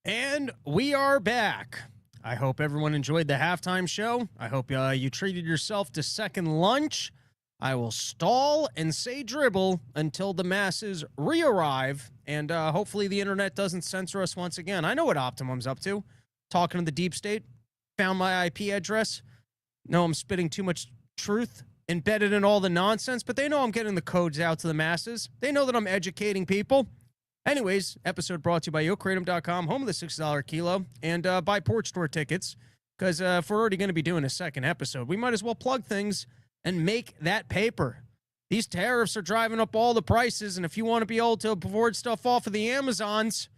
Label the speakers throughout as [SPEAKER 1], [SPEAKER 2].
[SPEAKER 1] And we are back. I hope everyone enjoyed the halftime show. I hope you treated yourself to second lunch. I will stall and say dribble until the masses re-arrive, and hopefully the internet doesn't censor us once again. I know what Optimum's up to. Talking to the deep state, found my IP address. No, I'm spitting too much truth embedded in all the nonsense, but they know I'm getting the codes out to the masses. They know that I'm educating people. Anyways, episode brought to you by YoKratom.com, home of the $6 kilo, and buy Porch Store tickets, because if we're already going to be doing a second episode, we might as well plug things and make that paper. These tariffs are driving up all the prices, and if you want to be able to afford stuff off of the Amazons,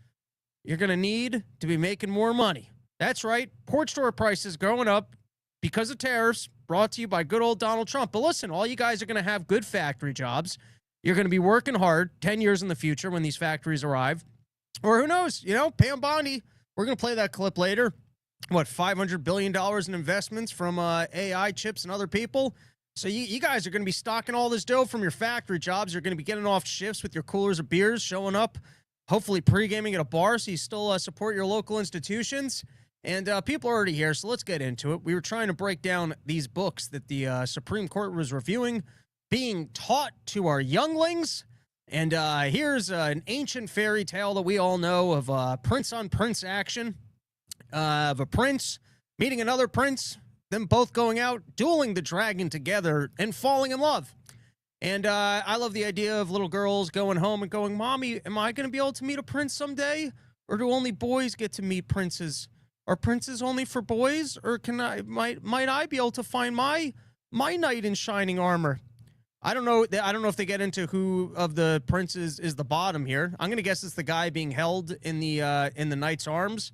[SPEAKER 1] you're going to need to be making more money. That's right, Porch Store prices going up because of tariffs, brought to you by good old Donald Trump. But listen, all you guys are going to have good factory jobs. You're going to be working hard 10 years in the future when these factories arrive. Or who knows, Pam Bondi, we're going to play that clip later. What, $500 billion in investments from AI chips and other people? So you guys are going to be stocking all this dough from your factory jobs. You're going to be getting off shifts with your coolers of beers, showing up, hopefully pre-gaming at a bar so you still support your local institutions. And people are already here, so let's get into it. We were trying to break down these books that the Supreme Court was reviewing, being taught to our younglings. And here's an ancient fairy tale that we all know of prince on prince action, of a prince meeting another prince, them both going out, dueling the dragon together, and falling in love. And I love the idea of little girls going home and going, Mommy, am I going to be able to meet a prince someday? Or do only boys get to meet princes? Are princes only for boys? Or might I be able to find my knight in shining armor? I don't know if they get into who of the princes is the bottom here. I'm gonna guess it's the guy being held in the knight's arms.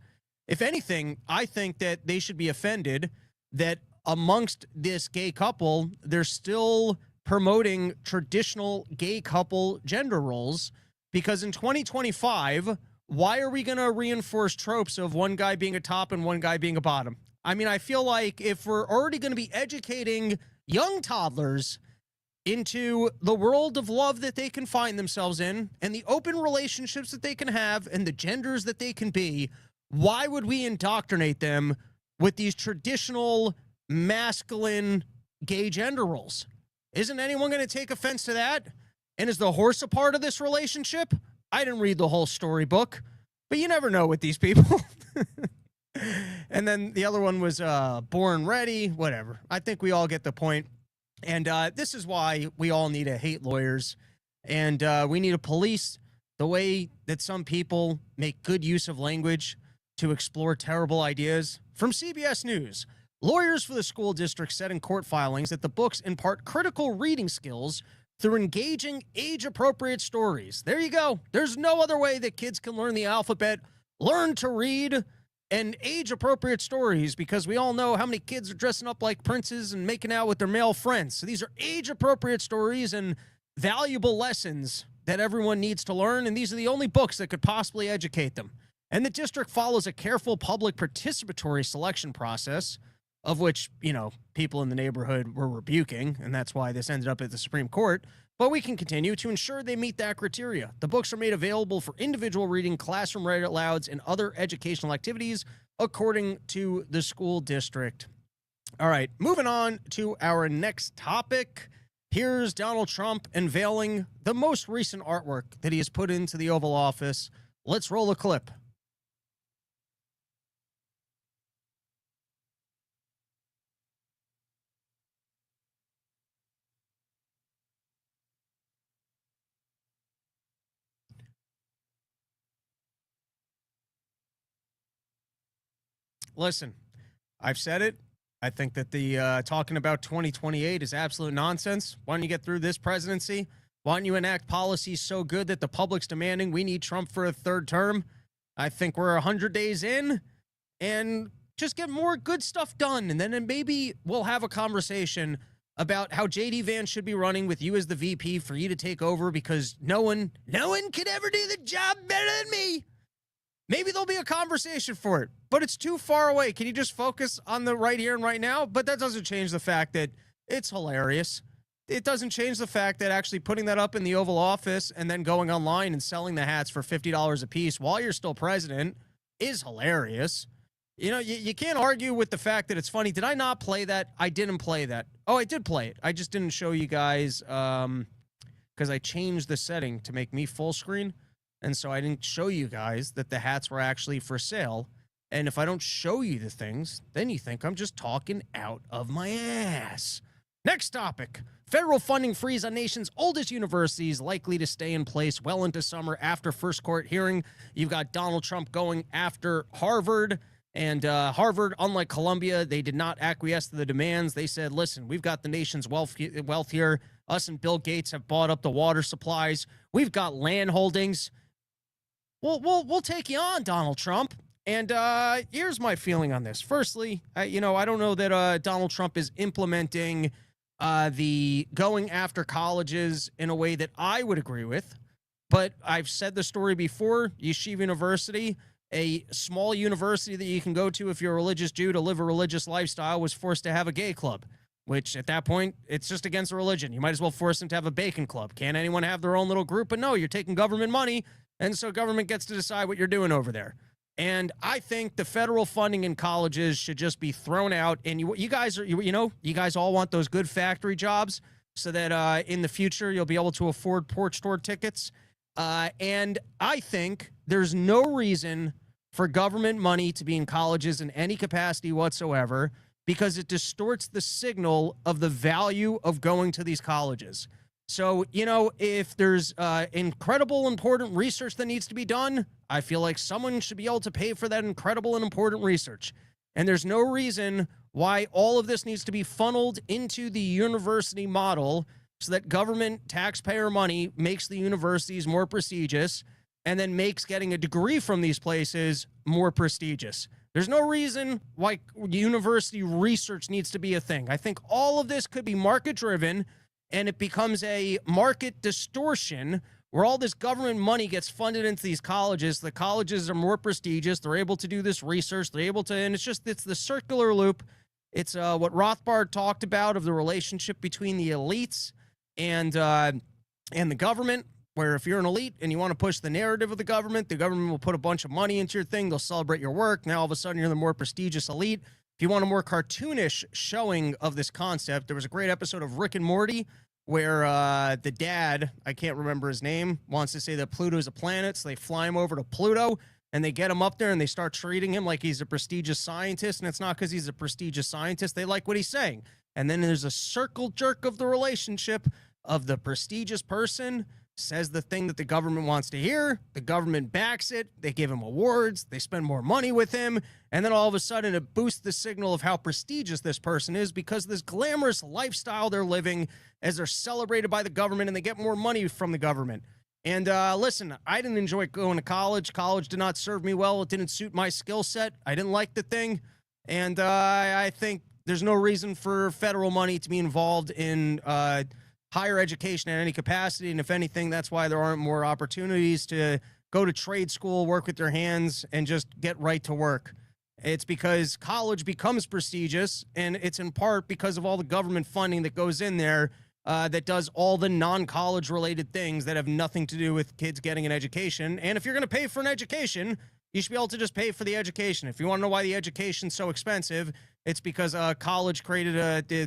[SPEAKER 1] If anything, I think that they should be offended that amongst this gay couple, they're still promoting traditional gay couple gender roles, because in 2025, why are we gonna reinforce tropes of one guy being a top and one guy being a bottom? I mean, I feel like if we're already gonna be educating young toddlers into the world of love that they can find themselves in and the open relationships that they can have and the genders that they can be, why would we indoctrinate them with these traditional masculine gay gender roles? Isn't anyone going to take offense to that? And is the horse a part of this relationship? I didn't read the whole storybook, but you never know with these people. And then the other one was Born Ready, whatever. I think we all get the point. And this is why we all need to hate lawyers, and we need to police the way that some people make good use of language to explore terrible ideas. From CBS News, lawyers for the school district said in court filings that the books impart critical reading skills through engaging age-appropriate stories. There you go. There's no other way that kids can learn the alphabet, learn to read, and age-appropriate stories, because we all know how many kids are dressing up like princes and making out with their male friends. So these are age-appropriate stories and valuable lessons that everyone needs to learn, and these are the only books that could possibly educate them. And the district follows a careful public participatory selection process, of which, people in the neighborhood were rebuking, and that's why this ended up at the Supreme Court. But we can continue to ensure they meet that criteria. The books are made available for individual reading, classroom read alouds, and other educational activities, according to the school district. All right, moving on to our next topic. Here's Donald Trump unveiling the most recent artwork that he has put into the Oval Office. Let's roll a clip. Listen, I've said it. I think that the talking about 2028 is absolute nonsense. Why don't you get through this presidency? Why don't you enact policies so good that the public's demanding we need Trump for a third term? I think we're 100 days in, and just get more good stuff done. And then maybe we'll have a conversation about how JD Vance should be running with you as the VP for you to take over, because no one could ever do the job better than me. Maybe there'll be a conversation for it, but it's too far away. Can you just focus on the right here and right now? But that doesn't change the fact that it's hilarious. It doesn't change the fact that actually putting that up in the Oval Office and then going online and selling the hats for $50 a piece while you're still president, is hilarious. You know, you can't argue with the fact that it's funny. Did I not play that? I didn't play that. Oh, I did play it. I just didn't show you guys because I changed the setting to make me full screen. And so I didn't show you guys that the hats were actually for sale. And if I don't show you the things, then you think I'm just talking out of my ass. Next topic. Federal funding freeze on nation's oldest universities likely to stay in place well into summer after first court hearing. You've got Donald Trump going after Harvard. And Harvard, unlike Columbia, they did not acquiesce to the demands. They said, listen, we've got the nation's wealth here. Us and Bill Gates have bought up the water supplies. We've got land holdings. We'll take you on, Donald Trump. And here's my feeling on this. Firstly, I don't know that Donald Trump is implementing the going after colleges in a way that I would agree with. But I've said the story before. Yeshiva University, a small university that you can go to if you're a religious Jew to live a religious lifestyle, was forced to have a gay club, which at that point, it's just against the religion. You might as well force them to have a bacon club. Can't anyone have their own little group? But no, you're taking government money, and so government gets to decide what you're doing over there. And I think the federal funding in colleges should just be thrown out. And you guys all want those good factory jobs so that in the future you'll be able to afford porch tour tickets. And I think there's no reason for government money to be in colleges in any capacity whatsoever, because it distorts the signal of the value of going to these colleges. So, if there's incredible, important research that needs to be done, I feel like someone should be able to pay for that incredible and important research. And there's no reason why all of this needs to be funneled into the university model so that government taxpayer money makes the universities more prestigious and then makes getting a degree from these places more prestigious. There's no reason why university research needs to be a thing. I think all of this could be market-driven, and it becomes a market distortion where all this government money gets funded into these colleges. The colleges are more prestigious. They're able to do this research. They're able to, and it's the circular loop. It's what Rothbard talked about of the relationship between the elites and the government, where if you're an elite and you want to push the narrative of the government will put a bunch of money into your thing. They'll celebrate your work. Now, all of a sudden, you're the more prestigious elite. If you want a more cartoonish showing of this concept, there was a great episode of Rick and Morty where the dad, I can't remember his name, wants to say that Pluto's a planet, so they fly him over to Pluto, and they get him up there, and they start treating him like he's a prestigious scientist, and it's not because he's a prestigious scientist. They like what he's saying. And then there's a circle jerk of the relationship of the prestigious person says the thing that the government wants to hear. The government backs it. They give him awards. They spend more money with him. And then all of a sudden it boosts the signal of how prestigious this person is because of this glamorous lifestyle they're living as they're celebrated by the government and they get more money from the government. And listen, I didn't enjoy going to college. College did not serve me well. It didn't suit my skill set. I didn't like the thing. And I think there's no reason for federal money to be involved in higher education in any capacity. And if anything, that's why there aren't more opportunities to go to trade school, work with your hands, and just get right to work. It's because college becomes prestigious, and it's in part because of all the government funding that goes in there that does all the non-college related things that have nothing to do with kids getting an education. And if you're going to pay for an education, you should be able to just pay for the education. If you want to know why the education's so expensive, it's because the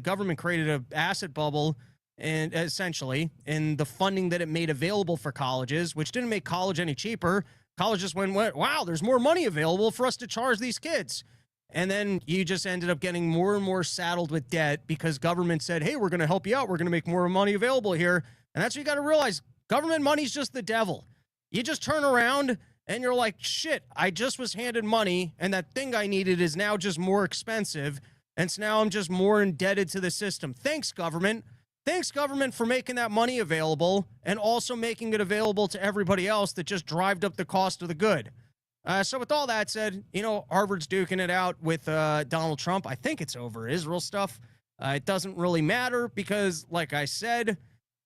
[SPEAKER 1] government created an asset bubble, and essentially, in the funding that it made available for colleges, which didn't make college any cheaper. College just went, wow, there's more money available for us to charge these kids. And then you just ended up getting more and more saddled with debt because government said, hey, we're going to help you out. We're going to make more money available here. And that's what you got to realize. Government money's just the devil. You just turn around and you're like, shit, I just was handed money and that thing I needed is now just more expensive. And so now I'm just more indebted to the system. Thanks, government. Thanks, government, for making that money available and also making it available to everybody else that just drived up the cost of the good. So with all that said, Harvard's duking it out with Donald Trump. I think it's over Israel stuff. It doesn't really matter because, like I said,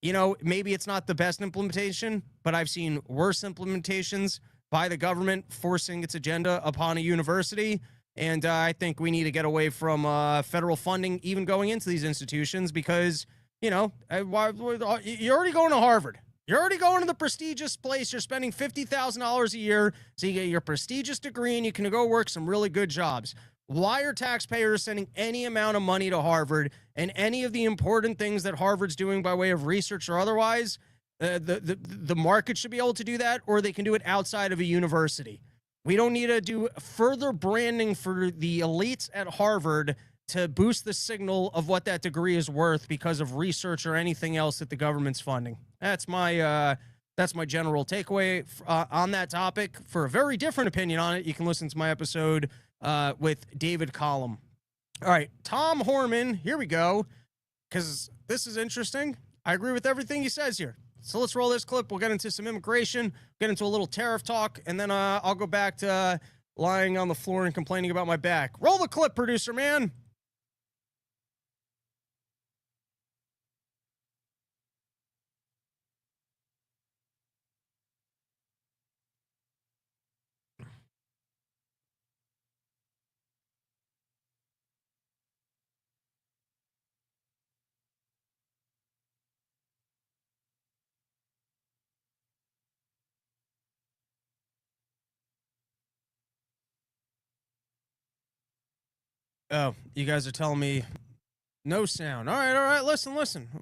[SPEAKER 1] maybe it's not the best implementation, but I've seen worse implementations by the government forcing its agenda upon a university. And I think we need to get away from federal funding even going into these institutions because you're already going to Harvard. You're already going to the prestigious place. You're spending $50,000 a year, so you get your prestigious degree and you can go work some really good jobs. Why are taxpayers sending any amount of money to Harvard and any of the important things that Harvard's doing by way of research or otherwise? The market should be able to do that, or they can do it outside of a university. We don't need to do further branding for the elites at Harvard to boost the signal of what that degree is worth because of research or anything else that the government's funding. That's my general takeaway on that topic. For a very different opinion on it, you can listen to my episode with David Collum. All right, Tom Horman, here we go, because this is interesting. I agree with everything he says here. So let's roll this clip. We'll get into some immigration, get into a little tariff talk, and then I'll go back to lying on the floor and complaining about my back. Roll the clip, producer man. Oh, you guys are telling me no sound. All right. Listen.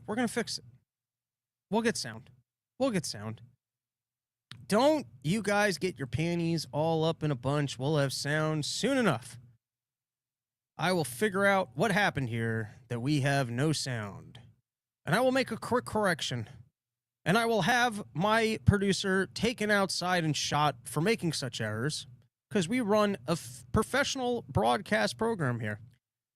[SPEAKER 1] We're going to fix it. We'll get sound. Don't you guys get your panties all up in a bunch. We'll have sound soon enough. I will figure out what happened here that we have no sound. And I will make a quick correction. And I will have my producer taken outside and shot for making such errors, because we run a professional broadcast program here.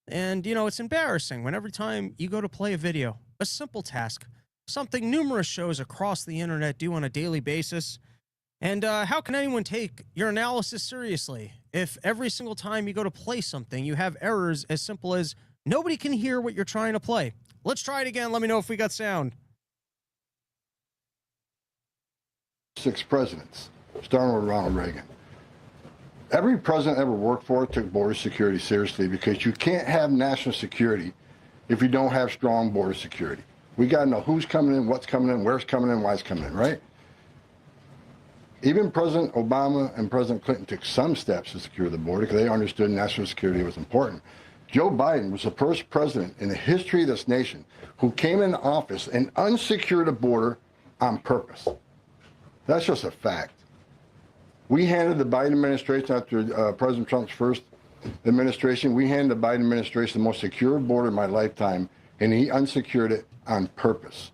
[SPEAKER 1] And, you know, it's embarrassing when every time you go to play a video, a simple task, something numerous shows across the internet do on a daily basis. And how can anyone take your analysis seriously if every single time you go to play something, you have errors as simple as nobody can hear what you're trying to play? Let's try it again. Let me know if we got sound.
[SPEAKER 2] 6 presidents, starting with Ronald Reagan. Every president ever worked for took border security seriously, because you can't have national security if you don't have strong border security. We got to know who's coming in, what's coming in, where's coming in, why it's coming in, right? Even President Obama and President Clinton took some steps to secure the border because they understood national security was important. Joe Biden was the first president in the history of this nation who came into office and unsecured a border on purpose. That's just a fact. We handed the Biden administration, after President Trump's first administration, we handed the Biden administration the most secure border in my lifetime, and he unsecured it on purpose.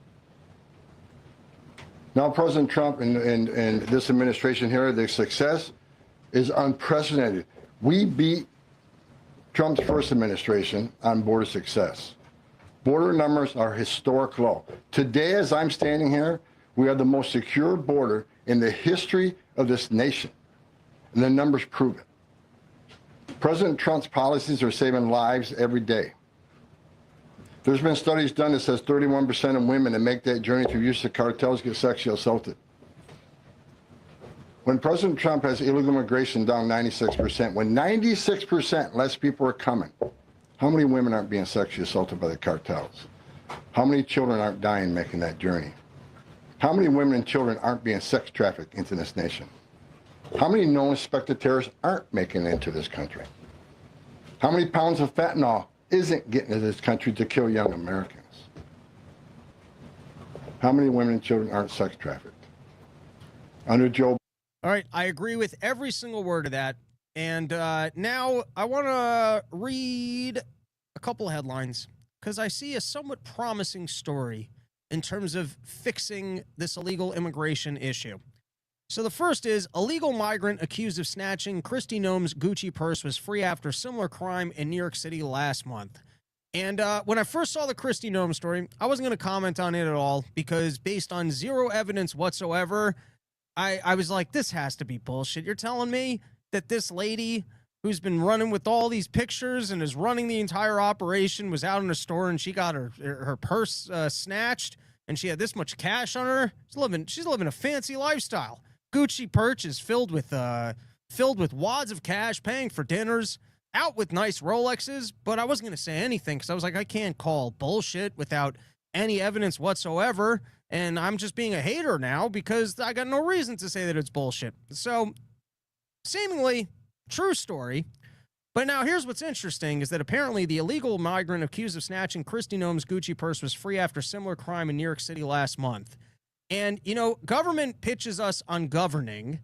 [SPEAKER 2] Now, President Trump and this administration here, the success is unprecedented. We beat Trump's first administration on border success. Border numbers are historic low. Today, as I'm standing here, we have the most secure border in the history of this nation, and the numbers prove it. President Trump's policies are saving lives every day. There's been studies done that says 31% of women that make that journey through use of cartels get sexually assaulted. When President Trump has illegal immigration down 96%, when 96% less people are coming, how many women aren't being sexually assaulted by the cartels? How many children aren't dying making that journey? How many women and children aren't being sex trafficked into this nation? How many known suspected terrorists aren't making it into this country? How many pounds of fentanyl isn't getting into this country to kill young Americans? How many women and children aren't sex trafficked? Under Joe.
[SPEAKER 1] All right, I agree with every single word of that. And now I want to read a couple headlines, because I see a somewhat promising story in terms of fixing this illegal immigration issue. So the first is, illegal migrant accused of snatching Kristi Noem's Gucci purse was free after similar crime in New York City last month. And when I first saw the Kristi Noem story, I wasn't going to comment on it at all, because based on zero evidence whatsoever, I was like, this has to be bullshit. You're telling me that this lady who's been running with all these pictures and is running the entire operation was out in a store and she got her purse snatched and she had this much cash on her? She's living a fancy lifestyle. Gucci purse is filled with wads of cash, paying for dinners, out with nice Rolexes. But I wasn't going to say anything because I was like, I can't call bullshit without any evidence whatsoever. And I'm just being a hater now because I got no reason to say that it's bullshit. So, seemingly true story. But now here's what's interesting is that apparently the illegal migrant accused of snatching Kristi Noem's Gucci purse was free after similar crime in New York City last month. And, you know, government pitches us on governing,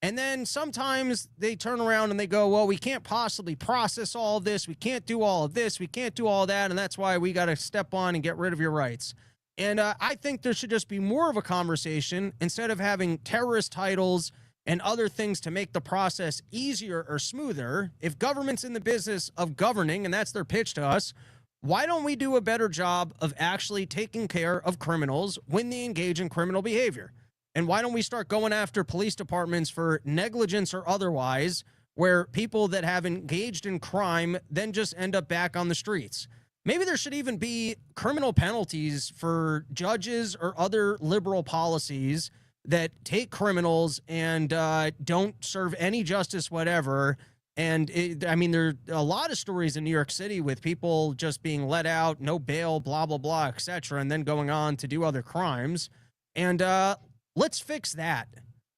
[SPEAKER 1] and then sometimes they turn around and they go, well, we can't possibly process all of this. We can't do all of this. We can't do all that. And that's why we got to step on and get rid of your rights. And I think there should just be more of a conversation instead of having terrorist titles and other things to make the process easier or smoother. If government's in the business of governing, and that's their pitch to us, why don't we do a better job of actually taking care of criminals when they engage in criminal behavior? And why don't we start going after police departments for negligence or otherwise, where people that have engaged in crime then just end up back on the streets? Maybe there should even be criminal penalties for judges or other liberal policies that take criminals and don't serve any justice, whatever. And I mean, there are a lot of stories in New York City with people just being let out, no bail, blah, blah, blah, etc., and then going on to do other crimes. And let's fix that.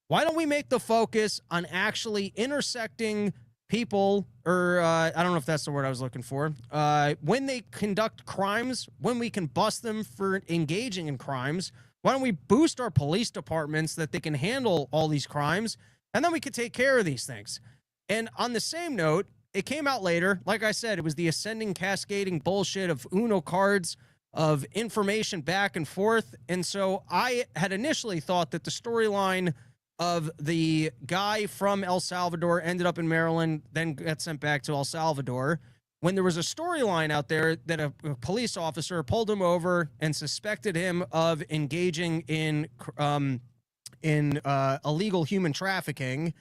[SPEAKER 1] Why don't we make the focus on actually intersecting people, or I don't know if that's the word I was looking for, when they conduct crimes, when we can bust them for engaging in crimes? Why don't we boost our police departments that they can handle all these crimes, and then we can take care of these things? And on the same note, it came out later. Like I said, it was the ascending, cascading bullshit of Uno cards, of information back and forth. And so I had initially thought that the storyline of the guy from El Salvador ended up in Maryland, then got sent back to El Salvador, when there was a storyline out there that a police officer pulled him over and suspected him of engaging in illegal human trafficking.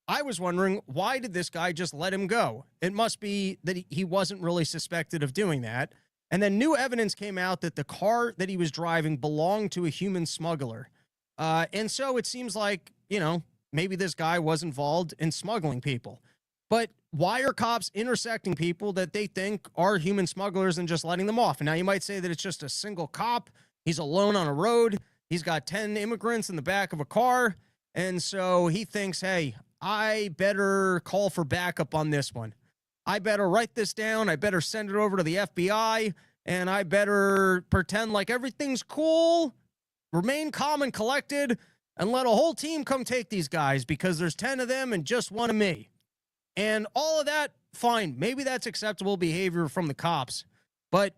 [SPEAKER 1] I was wondering, why did this guy just let him go? It must be that he wasn't really suspected of doing that. And then new evidence came out that the car that he was driving belonged to a human smuggler. And so it seems like, you know, maybe this guy was involved in smuggling people. But why are cops intersecting people that they think are human smugglers and just letting them off? And now you might say that it's just a single cop. He's alone on a road. He's got 10 immigrants in the back of a car. And so he thinks, hey, I better call for backup on this one. I better write this down. I better send it over to the FBI. And I better pretend like everything's cool, remain calm and collected, and let a whole team come take these guys because there's 10 of them and just one of me. And all of that, fine. Maybe that's acceptable behavior from the cops. But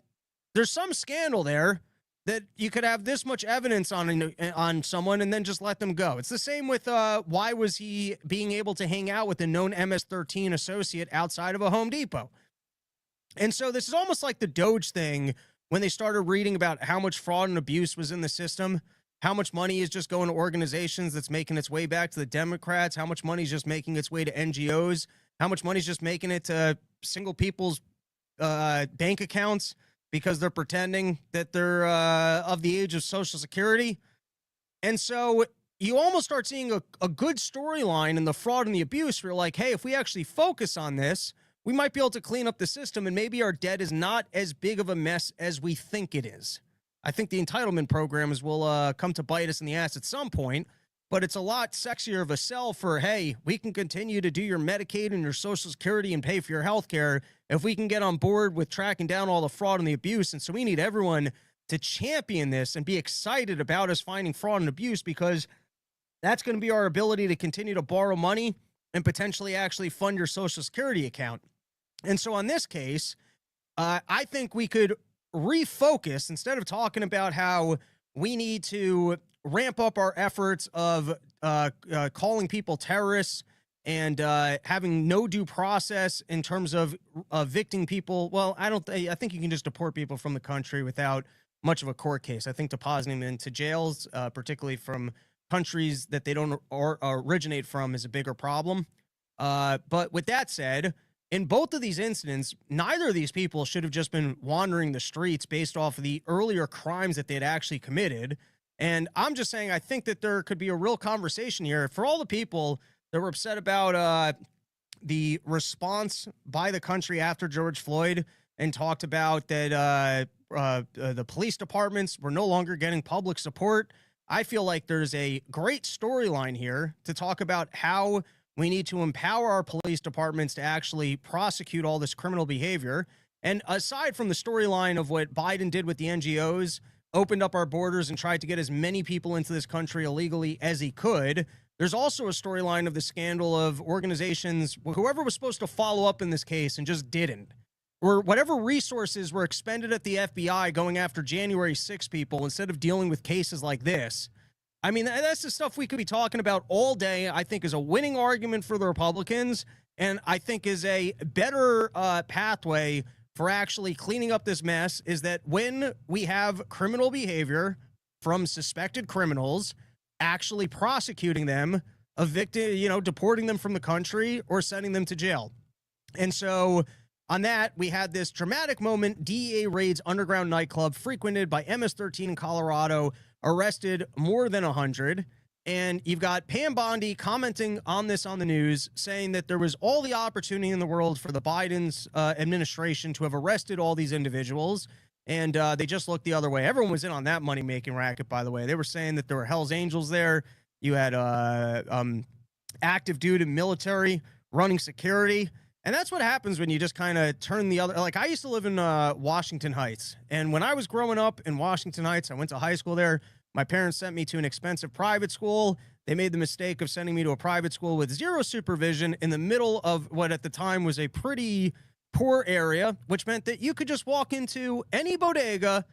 [SPEAKER 1] there's some scandal there that you could have this much evidence on someone and then just let them go. It's the same with why was he being able to hang out with a known MS-13 associate outside of a Home Depot? And so this is almost like the Doge thing when they started reading about how much fraud and abuse was in the system, how much money is just going to organizations that's making its way back to the Democrats, how much money is just making its way to NGOs, how much money is just making it to single people's bank accounts because they're pretending that they're of the age of Social Security. And so you almost start seeing a good storyline in the fraud and the abuse where you're like, hey, if we actually focus on this, we might be able to clean up the system and maybe our debt is not as big of a mess as we think it is. I think the entitlement programs will come to bite us in the ass at some point, but it's a lot sexier of a sell for, hey, we can continue to do your Medicaid and your Social Security and pay for your health care if we can get on board with tracking down all the fraud and the abuse. And so we need everyone to champion this and be excited about us finding fraud and abuse, because that's going to be our ability to continue to borrow money and potentially actually fund your Social Security account. And so on this case, I think we could refocus, instead of talking about how we need to ramp up our efforts of calling people terrorists and having no due process in terms of evicting people. Well, I think you can just deport people from the country without much of a court case. I think depositing them into jails, particularly from countries that they don't originate from, is a bigger problem. But with that said, in both of these incidents, neither of these people should have just been wandering the streets based off of the earlier crimes that they had actually committed. And I'm just saying, I think that there could be a real conversation here for all the people that were upset about the response by the country after George Floyd and talked about that the police departments were no longer getting public support. I feel like there's a great storyline here to talk about how we need to empower our police departments to actually prosecute all this criminal behavior. And aside from the storyline of what Biden did with the NGOs, opened up our borders and tried to get as many people into this country illegally as he could, there's also a storyline of the scandal of organizations, whoever was supposed to follow up in this case and just didn't, or whatever resources were expended at the FBI going after January 6 people instead of dealing with cases like this. I mean, that's the stuff we could be talking about all day. I think is a winning argument for the Republicans, and I think is a better pathway for actually cleaning up this mess, is that when we have criminal behavior from suspected criminals, actually prosecuting them, deporting them from the country or sending them to jail. And so on that, we had this dramatic moment. DEA raids underground nightclub frequented by MS-13 in Colorado, arrested more than 100. And you've got Pam Bondi commenting on this on the news, saying that there was all the opportunity in the world for the Biden's administration to have arrested all these individuals. And they just looked the other way. Everyone was in on that money-making racket, by the way. They were saying that there were Hell's Angels there. You had active duty military running security. And that's what happens when you just kind of turn the other. Like, I used to live in Washington Heights. And when I was growing up in Washington Heights, I went to high school there. My parents sent me to an expensive private school. They made the mistake of sending me to a private school with zero supervision in the middle of what at the time was a pretty poor area, which meant that you could just walk into any bodega,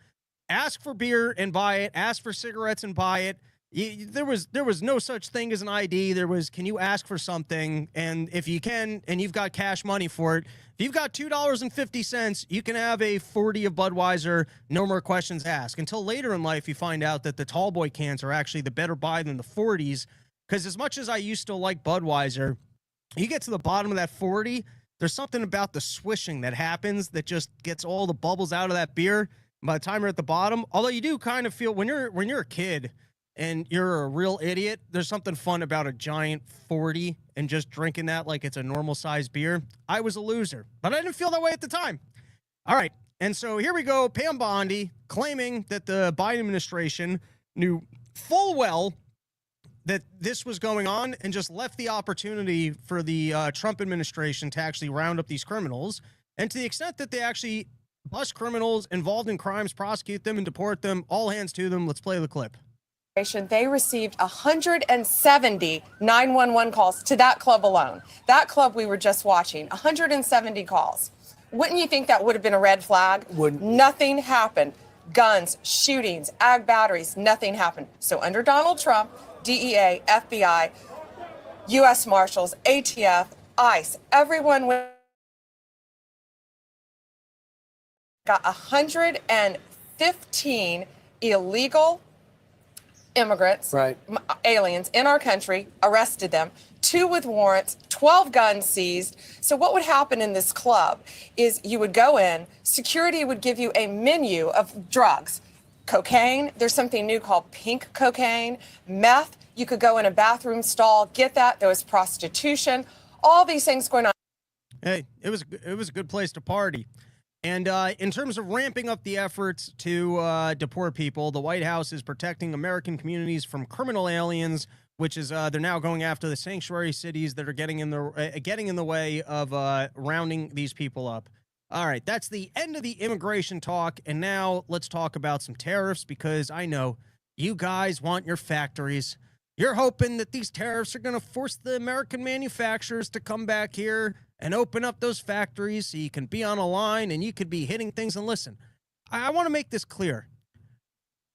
[SPEAKER 1] ask for beer and buy it, ask for cigarettes and buy it. There was no such thing as an ID. There was, can you ask for something? And if you can, and you've got cash money for it, if you've got $2.50, you can have a 40 of Budweiser, no more questions asked. Until later in life, you find out that the tall boy cans are actually the better buy than the 40s. Because as much as I used to like Budweiser, you get to the bottom of that 40, there's something about the swishing that happens that just gets all the bubbles out of that beer. By the time you're at the bottom, although you do kind of feel when you're a kid and you're a real idiot, there's something fun about a giant 40 and just drinking that like it's a normal size beer. I was a loser, but I didn't feel that way at the time. All right. And so here we go. Pam Bondi claiming that the Biden administration knew full well that this was going on and just left the opportunity for the Trump administration to actually round up these criminals. And to the extent that they actually bust criminals involved in crimes, prosecute them, and deport them, all hands to them. Let's play the clip.
[SPEAKER 3] They received 170 911 calls to that club alone. That club we were just watching, 170 calls. Wouldn't you think that would have been a red flag?
[SPEAKER 4] Wouldn't.
[SPEAKER 3] Nothing happened. Guns, shootings, ag batteries, nothing happened. So under Donald Trump, DEA, FBI, U.S. Marshals, ATF, ICE, everyone got 115 illegal immigrants,
[SPEAKER 4] right,
[SPEAKER 3] aliens in our country, arrested them, 2 with warrants, 12 guns seized. So what would happen in this club is you would go in, security would give you a menu of drugs, cocaine, there's something new called pink cocaine, meth, you could go in a bathroom stall, get that, there was prostitution, all these things going on.
[SPEAKER 1] Hey, it was a good place to party. And in terms of ramping up the efforts to deport people, the White House is protecting American communities from criminal aliens, which is they're now going after the sanctuary cities that are getting in the way of rounding these people up. All right, that's the end of the immigration talk, and now let's talk about some tariffs, because I know you guys want your factories. You're hoping that these tariffs are going to force the American manufacturers to come back here and open up those factories so you can be on a line and you could be hitting things. And listen, I want to make this clear.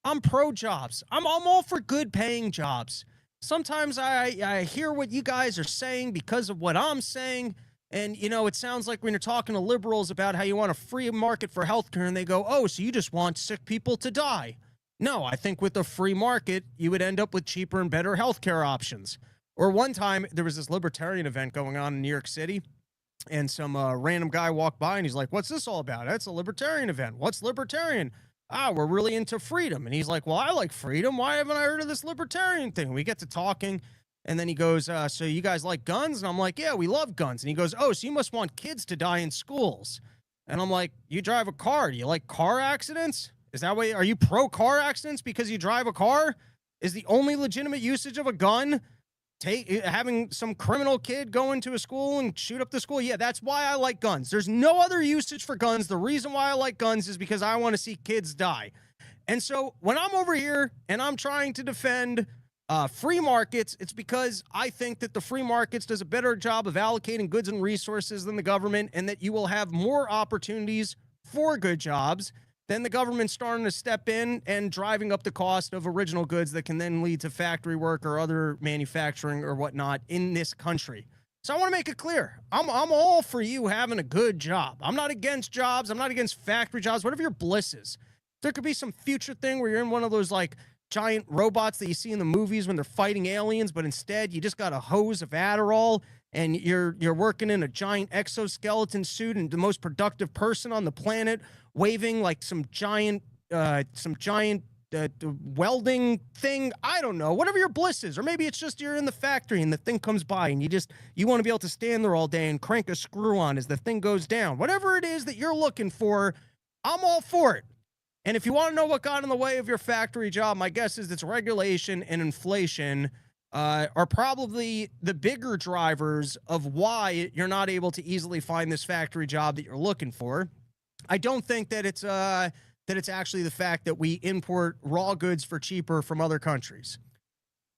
[SPEAKER 1] I'm pro jobs. I'm all for good paying jobs. Sometimes I hear what you guys are saying because of what I'm saying. And, you know, it sounds like when you're talking to liberals about how you want a free market for healthcare and they go, oh, so you just want sick people to die. No, I think with a free market, you would end up with cheaper and better healthcare options. Or one time there was this libertarian event going on in New York City. And some random guy walked by and he's like, what's this all about? That's a libertarian event. What's libertarian? We're really into freedom. And he's like, well, I like freedom. Why haven't I heard of this libertarian thing? We get to talking. And then he goes, so you guys like guns? And I'm like, yeah, we love guns. And he goes, oh, so you must want kids to die in schools. And I'm like, you drive a car. Do you like car accidents? Is that way? Are you pro car accidents because you drive a car? Is the only legitimate usage of a gun having some criminal kid go into a school and shoot up the school? Yeah, that's why I like guns. There's no other usage for guns. The reason why I like guns is because I want to see kids die. And so when I'm over here and I'm trying to defend free markets, it's because I think that the free markets does a better job of allocating goods and resources than the government, and that you will have more opportunities for good jobs than the government starting to step in and driving up the cost of original goods that can then lead to factory work or other manufacturing or whatnot in this country. So I want to make it clear. I'm all for you having a good job. I'm not against jobs. I'm not against factory jobs, whatever your bliss is. There could be some future thing where you're in one of those like giant robots that you see in the movies when they're fighting aliens, but instead you just got a hose of Adderall and you're working in a giant exoskeleton suit and the most productive person on the planet, waving like some giant welding thing. I don't know, whatever your bliss is. Or maybe it's just you're in the factory and the thing comes by and you want to be able to stand there all day and crank a screw on as the thing goes down. Whatever it is that you're looking for, I'm all for it. And if you want to know what got in the way of your factory job, my guess is it's regulation and inflation are probably the bigger drivers of why you're not able to easily find this factory job that you're looking for. I don't think that it's actually the fact that we import raw goods for cheaper from other countries.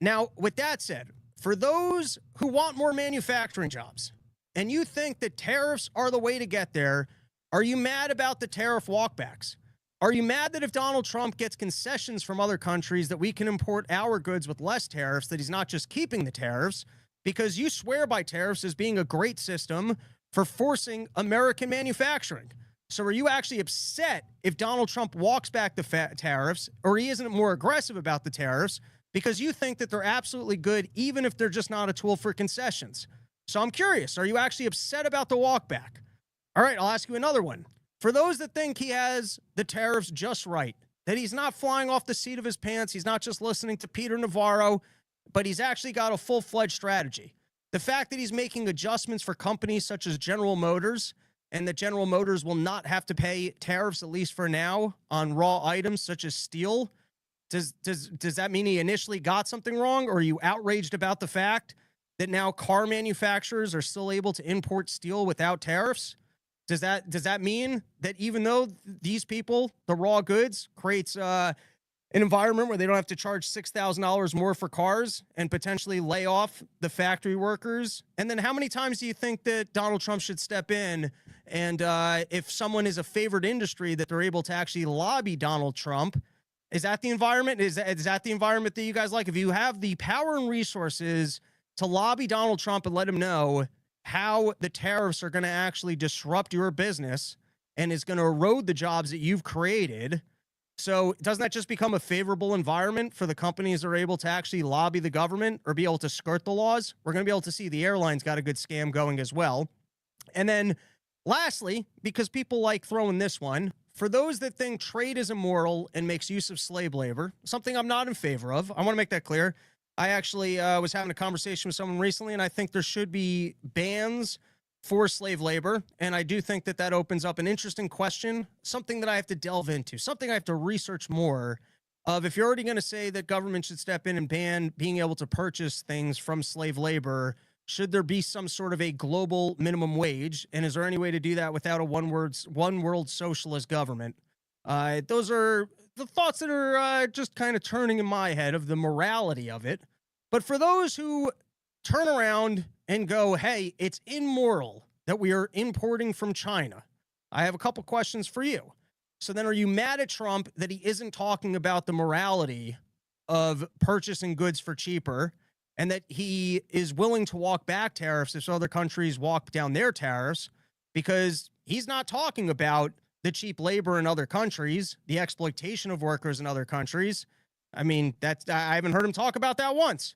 [SPEAKER 1] Now, with that said, for those who want more manufacturing jobs and you think that tariffs are the way to get there, are you mad about the tariff walkbacks? Are you mad that if Donald Trump gets concessions from other countries that we can import our goods with less tariffs, that he's not just keeping the tariffs? Because you swear by tariffs as being a great system for forcing American manufacturing. So are you actually upset if Donald Trump walks back the tariffs, or he isn't more aggressive about the tariffs, because you think that they're absolutely good even if they're just not a tool for concessions? So I'm curious, are you actually upset about the walkback? All right, I'll ask you another one. For those that think he has the tariffs just right, that he's not flying off the seat of his pants, he's not just listening to Peter Navarro, but he's actually got a full-fledged strategy. The fact that he's making adjustments for companies such as General Motors, and that General Motors will not have to pay tariffs, at least for now, on raw items such as steel, does that mean he initially got something wrong, or are you outraged about the fact that now car manufacturers are still able to import steel without tariffs? Does that mean that even though these people, the raw goods, creates an environment where they don't have to charge $6,000 more for cars and potentially lay off the factory workers? And then how many times do you think that Donald Trump should step in and if someone is a favored industry, that they're able to actually lobby Donald Trump? Is that the environment? Is that the environment that you guys like? If you have the power and resources to lobby Donald Trump and let him know how the tariffs are going to actually disrupt your business and is going to erode the jobs that you've created. So doesn't that just become a favorable environment for the companies that are able to actually lobby the government or be able to skirt the laws? We're going to be able to see the airlines got a good scam going as well. And then lastly, because people like throwing this one, for those that think trade is immoral and makes use of slave labor, something I'm not in favor of, I want to make that clear. I actually was having a conversation with someone recently, and I think there should be bans for slave labor. And I do think that that opens up an interesting question, something that I have to delve into, something I have to research more of. If you're already going to say that government should step in and ban being able to purchase things from slave labor, should there be some sort of a global minimum wage? And is there any way to do that without a one world socialist government? Those are the thoughts that are just kind of turning in my head of the morality of it. But for those who turn around and go, hey, it's immoral that we are importing from China, I have a couple questions for you. So then are you mad at Trump that he isn't talking about the morality of purchasing goods for cheaper, and that he is willing to walk back tariffs if other countries walk down their tariffs, because he's not talking about the cheap labor in other countries, the exploitation of workers in other countries? I mean, I haven't heard him talk about that once.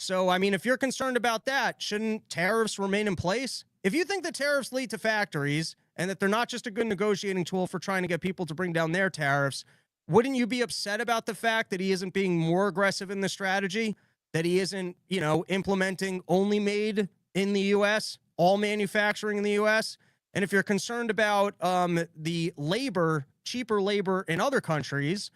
[SPEAKER 1] So, I mean, if you're concerned about that, shouldn't tariffs remain in place? If you think the tariffs lead to factories and that they're not just a good negotiating tool for trying to get people to bring down their tariffs, wouldn't you be upset about the fact that he isn't being more aggressive in the strategy? That he isn't, implementing only made in the U.S., all manufacturing in the U.S., And if you're concerned about the labor, cheaper labor in other countries,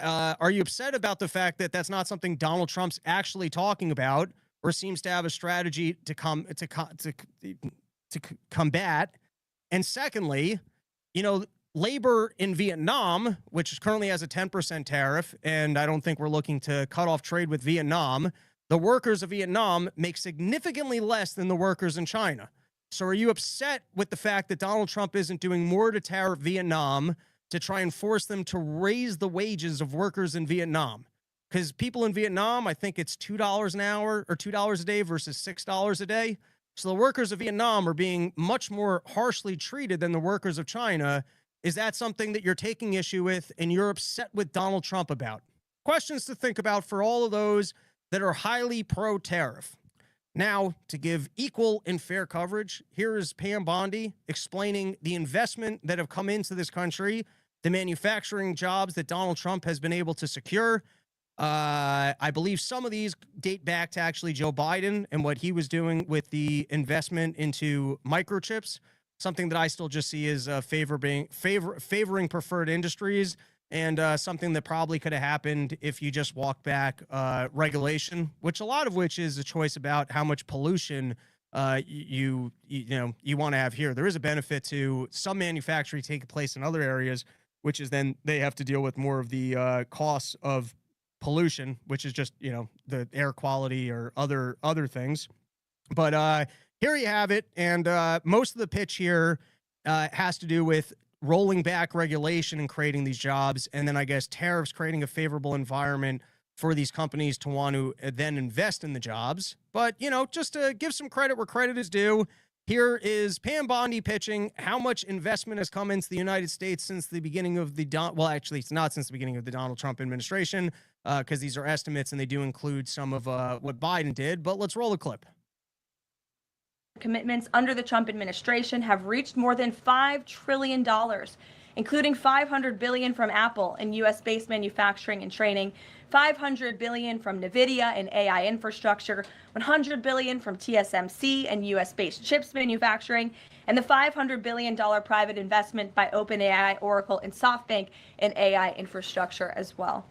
[SPEAKER 1] are you upset about the fact that that's not something Donald Trump's actually talking about, or seems to have a strategy to combat? And secondly, you know, labor in Vietnam, which currently has a 10% tariff, and I don't think we're looking to cut off trade with Vietnam. The workers of Vietnam make significantly less than the workers in China. So are you upset with the fact that Donald Trump isn't doing more to tariff Vietnam to try and force them to raise the wages of workers in Vietnam? Because people in Vietnam, I think it's $2 an hour or $2 a day versus $6 a day. So the workers of Vietnam are being much more harshly treated than the workers of China. Is that something that you're taking issue with and you're upset with Donald Trump about? Questions to think about for all of those that are highly pro-tariff. Now, to give equal and fair coverage, here is Pam Bondi explaining the investment that have come into this country, the manufacturing jobs that Donald Trump has been able to secure. I believe some of these date back to actually Joe Biden and what he was doing with the investment into microchips, something that I still just see as favoring preferred industries, and something that probably could have happened if you just walk back regulation, which a lot of which is a choice about how much pollution you want to have here. There is a benefit to some manufacturing taking place in other areas, which is then they have to deal with more of the costs of pollution, which is just, the air quality or other things. But here you have it. And most of the pitch here has to do with rolling back regulation and creating these jobs. And then I guess tariffs creating a favorable environment for these companies to want to then invest in the jobs. But, just to give some credit where credit is due, here is Pam Bondi pitching how much investment has come into the United States since the beginning of actually, it's not since the beginning of the Donald Trump administration, because these are estimates and they do include some of what Biden did. But let's roll the clip.
[SPEAKER 4] Commitments under the Trump administration have reached more than $5 trillion, including $500 billion from Apple in U.S.-based manufacturing and training, $500 billion from NVIDIA in AI infrastructure, $100 billion from TSMC and U.S.-based chips manufacturing, and the $500 billion private investment by OpenAI, Oracle, and SoftBank in AI infrastructure as well.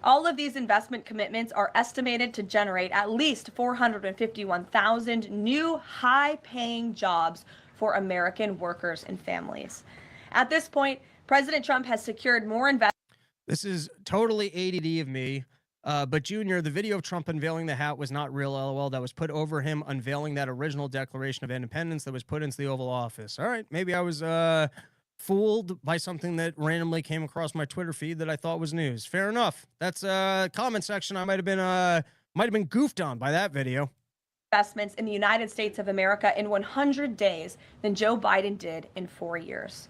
[SPEAKER 4] All of these investment commitments are estimated to generate at least 451,000 new high-paying jobs for American workers and families. At this point, President Trump has secured more investment.
[SPEAKER 1] This is totally ADD of me. But Junior, the video of Trump unveiling the hat was not real, LOL. That was put over him unveiling that original Declaration of Independence that was put into the Oval Office. All right, maybe I was fooled by something that randomly came across my Twitter feed that I thought was news. Fair enough. That's a comment section. I might have been goofed on by that video.
[SPEAKER 4] Investments in the United States of America in 100 days than Joe Biden did in 4 years.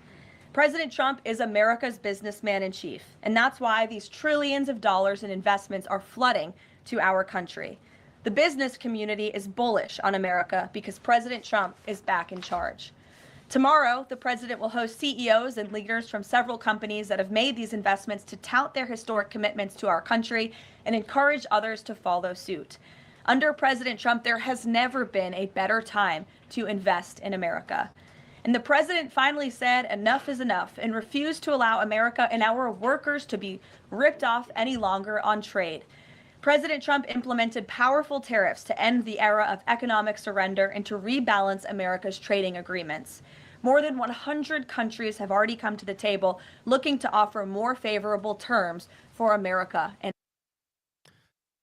[SPEAKER 4] President Trump is America's businessman in chief, and that's why these trillions of dollars in investments are flooding to our country. The business community is bullish on America because President Trump is back in charge. Tomorrow, the president will host CEOs and leaders from several companies that have made these investments to tout their historic commitments to our country and encourage others to follow suit. Under President Trump, there has never been a better time to invest in America. And the president finally said enough is enough and refused to allow America and our workers to be ripped off any longer on trade. President Trump implemented powerful tariffs to end the era of economic surrender and to rebalance America's trading agreements. More than 100 countries have already come to the table looking to offer more favorable terms for America.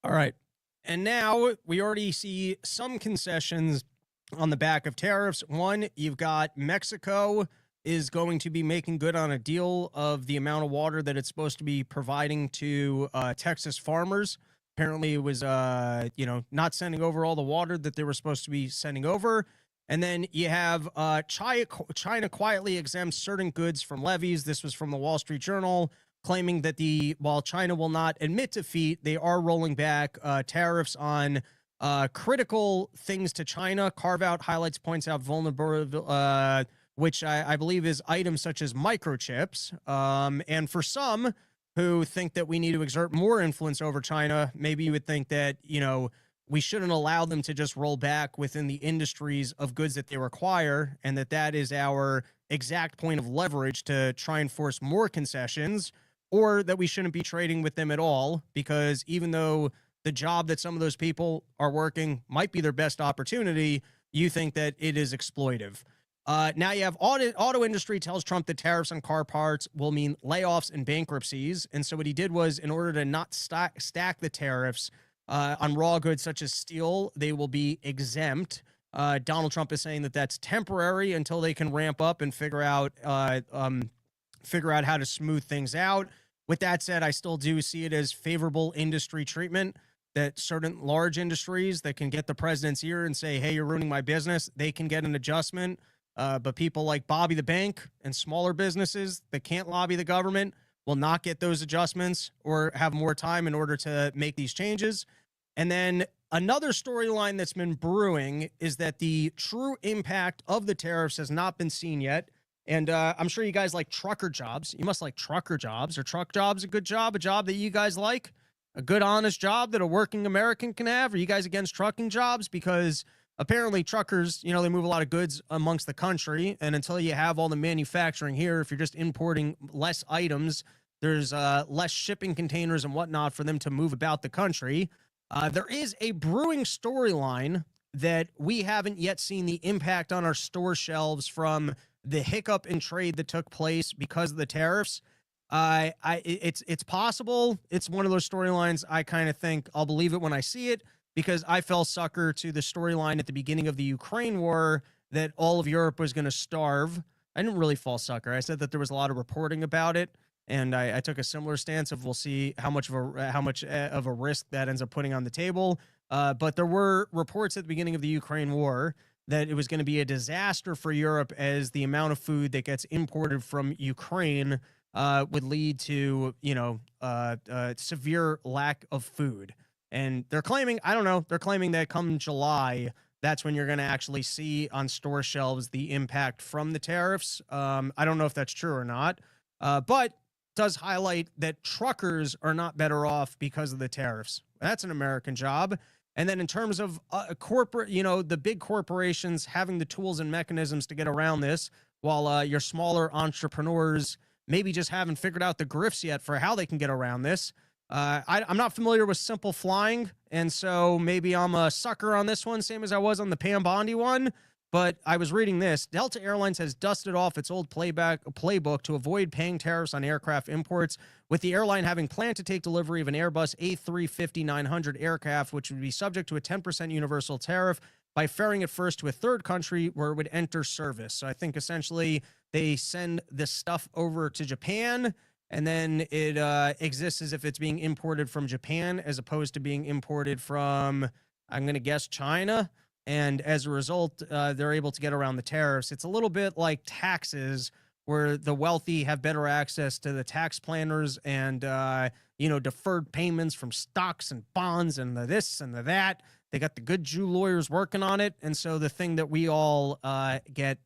[SPEAKER 1] All right. And now we already see some concessions on the back of tariffs. One, you've got Mexico is going to be making good on a deal of the amount of water that it's supposed to be providing to Texas farmers. Apparently it was, not sending over all the water that they were supposed to be sending over. And then you have China quietly exempts certain goods from levies. This was from the Wall Street Journal, claiming that while China will not admit defeat, they are rolling back tariffs on critical things to China. Carve Out highlights, points out vulnerable, which I believe is items such as microchips. And for some who think that we need to exert more influence over China, maybe you would think that, we shouldn't allow them to just roll back within the industries of goods that they require, and that is our exact point of leverage to try and force more concessions, or that we shouldn't be trading with them at all, because even though the job that some of those people are working might be their best opportunity, you think that it is exploitive. Now you have auto industry tells Trump that tariffs on car parts will mean layoffs and bankruptcies. And so what he did was, in order to not stack the tariffs on raw goods such as steel, they will be exempt. Donald Trump is saying that that's temporary until they can ramp up and figure out how to smooth things out. With that said, I still do see it as favorable industry treatment, that certain large industries that can get the president's ear and say, hey, you're ruining my business, they can get an adjustment. But people like Bobby the Bank and smaller businesses that can't lobby the government will not get those adjustments or have more time in order to make these changes. And then another storyline that's been brewing is that the true impact of the tariffs has not been seen yet. And I'm sure you guys like trucker jobs. You must like trucker jobs. Are truck jobs a good job? A job that you guys like? A good, honest job that a working American can have? Are you guys against trucking jobs? Because apparently truckers, they move a lot of goods amongst the country. And until you have all the manufacturing here, if you're just importing less items, there's less shipping containers and whatnot for them to move about the country. There is a brewing storyline that we haven't yet seen the impact on our store shelves from the hiccup in trade that took place because of the tariffs. It's possible. It's one of those storylines I kind of think I'll believe it when I see it, because I fell sucker to the storyline at the beginning of the Ukraine war that all of Europe was going to starve. I didn't really fall sucker. I said that there was a lot of reporting about it, and I took a similar stance of we'll see how much of a risk that ends up putting on the table. But there were reports at the beginning of the Ukraine war that it was going to be a disaster for Europe, as the amount of food that gets imported from Ukraine would lead to, severe lack of food. And they're claiming, they're claiming that come July, that's when you're going to actually see on store shelves the impact from the tariffs. I don't know if that's true or not, but does highlight that truckers are not better off because of the tariffs. That's an American job. And then in terms of corporate, the big corporations having the tools and mechanisms to get around this, while your smaller entrepreneurs maybe just haven't figured out the grifts yet for how they can get around this. I'm not familiar with simple flying, and so maybe I'm a sucker on this one, same as I was on the Pam Bondi one. But I was reading this. Delta Airlines has dusted off its old playbook to avoid paying tariffs on aircraft imports, with the airline having planned to take delivery of an Airbus A350-900 aircraft, which would be subject to a 10% universal tariff, by ferrying it first to a third country where it would enter service. So I think essentially they send this stuff over to Japan, and then it exists as if it's being imported from Japan as opposed to being imported from, I'm going to guess, China. And as a result, they're able to get around the tariffs. It's a little bit like taxes, where the wealthy have better access to the tax planners and, deferred payments from stocks and bonds and the this and the that. They got the good Jew lawyers working on it. And so the thing that we all get,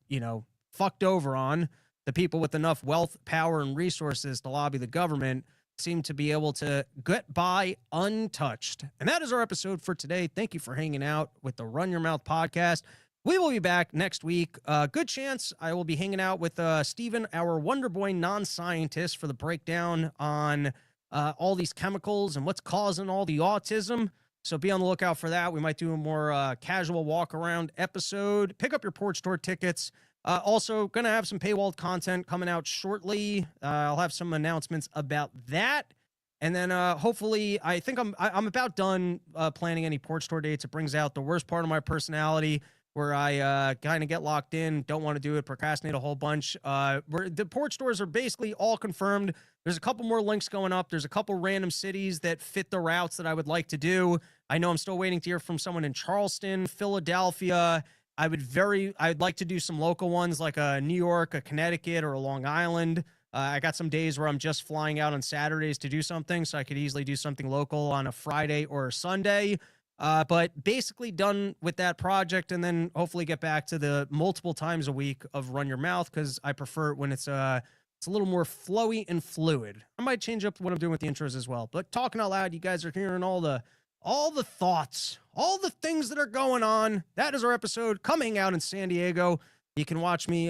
[SPEAKER 1] fucked over on, the people with enough wealth, power, and resources to lobby the government, seem to be able to get by untouched. And that is our episode for today. Thank you for hanging out with the Run Your Mouth podcast. We will be back next week. Good chance I will be hanging out with Steven, our Wonder Boy non-scientist, for the breakdown on all these chemicals and what's causing all the autism. So be on the lookout for that. We might do a more casual walk-around episode. Pick up your Porch Tour tickets. Also, going to have some paywalled content coming out shortly. I'll have some announcements about that. And then hopefully, I think I'm about done planning any Porch Tour dates. It brings out the worst part of my personality, where I kind of get locked in, don't want to do it, procrastinate a whole bunch. The Porch Tours are basically all confirmed. There's a couple more links going up. There's a couple random cities that fit the routes that I would like to do. I know I'm still waiting to hear from someone in Charleston, Philadelphia. I'd like to do some local ones like a New York, a Connecticut, or a Long Island. I got some days where I'm just flying out on Saturdays to do something, so I could easily do something local on a Friday or a Sunday. But basically done with that project, and then hopefully get back to the multiple times a week of Run Your Mouth, because I prefer it when it's a little more flowy and fluid. I might change up what I'm doing with the intros as well. But talking out loud, you guys are hearing all the all the thoughts, all the things that are going on. That is our episode coming out in San Diego. You can watch me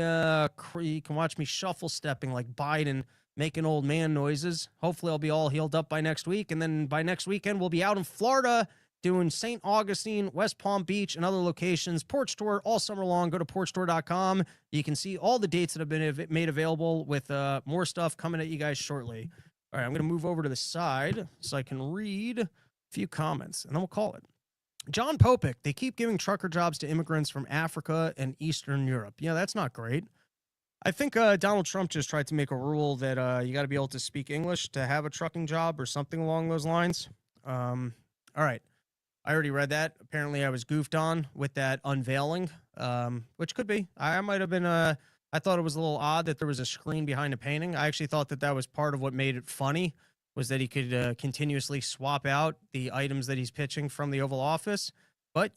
[SPEAKER 1] shuffle stepping like Biden, making old man noises. Hopefully I'll be all healed up by next week. And then by next weekend, we'll be out in Florida doing St. Augustine, West Palm Beach, and other locations. Porch Tour all summer long. Go to porchtour.com. You can see all the dates that have been made available with more stuff coming at you guys shortly. All right, I'm going to move over to the side so I can read a few comments, and then we'll call it. John Popick, they keep giving trucker jobs to immigrants from Africa and Eastern Europe. Yeah, that's not great. I think Donald Trump just tried to make a rule that you got to be able to speak English to have a trucking job or something along those lines. All right. I already read that. Apparently, I was goofed on with that unveiling, which could be. I might have been. I thought it was a little odd that there was a screen behind a painting. I actually thought that was part of what made it funny, was that he could continuously swap out the items that he's pitching from the Oval Office. But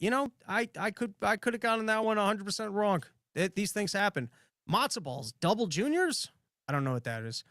[SPEAKER 1] I could have gotten that one 100% wrong. These things happen. Matzo balls, double juniors. I don't know what that is.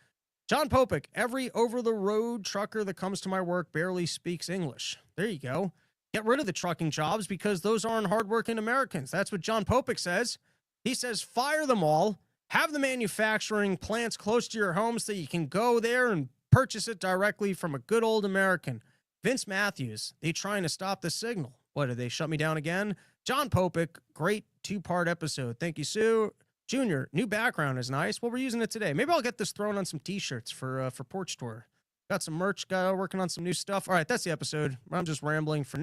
[SPEAKER 1] John Popick, every over-the-road trucker that comes to my work barely speaks English. There you go. Get rid of the trucking jobs because those aren't hardworking Americans. That's what John Popick says. He says fire them all, have the manufacturing plants close to your home so you can go there and purchase it directly from a good old American. Vince Matthews, they trying to stop the signal. What, did they shut me down again? John Popick, great 2-part episode. Thank you, Sue. Junior, new background is nice. Well, we're using it today. Maybe I'll get this thrown on some t-shirts for Porch Tour. Got some merch, working on some new stuff. All right, that's the episode. I'm just rambling for no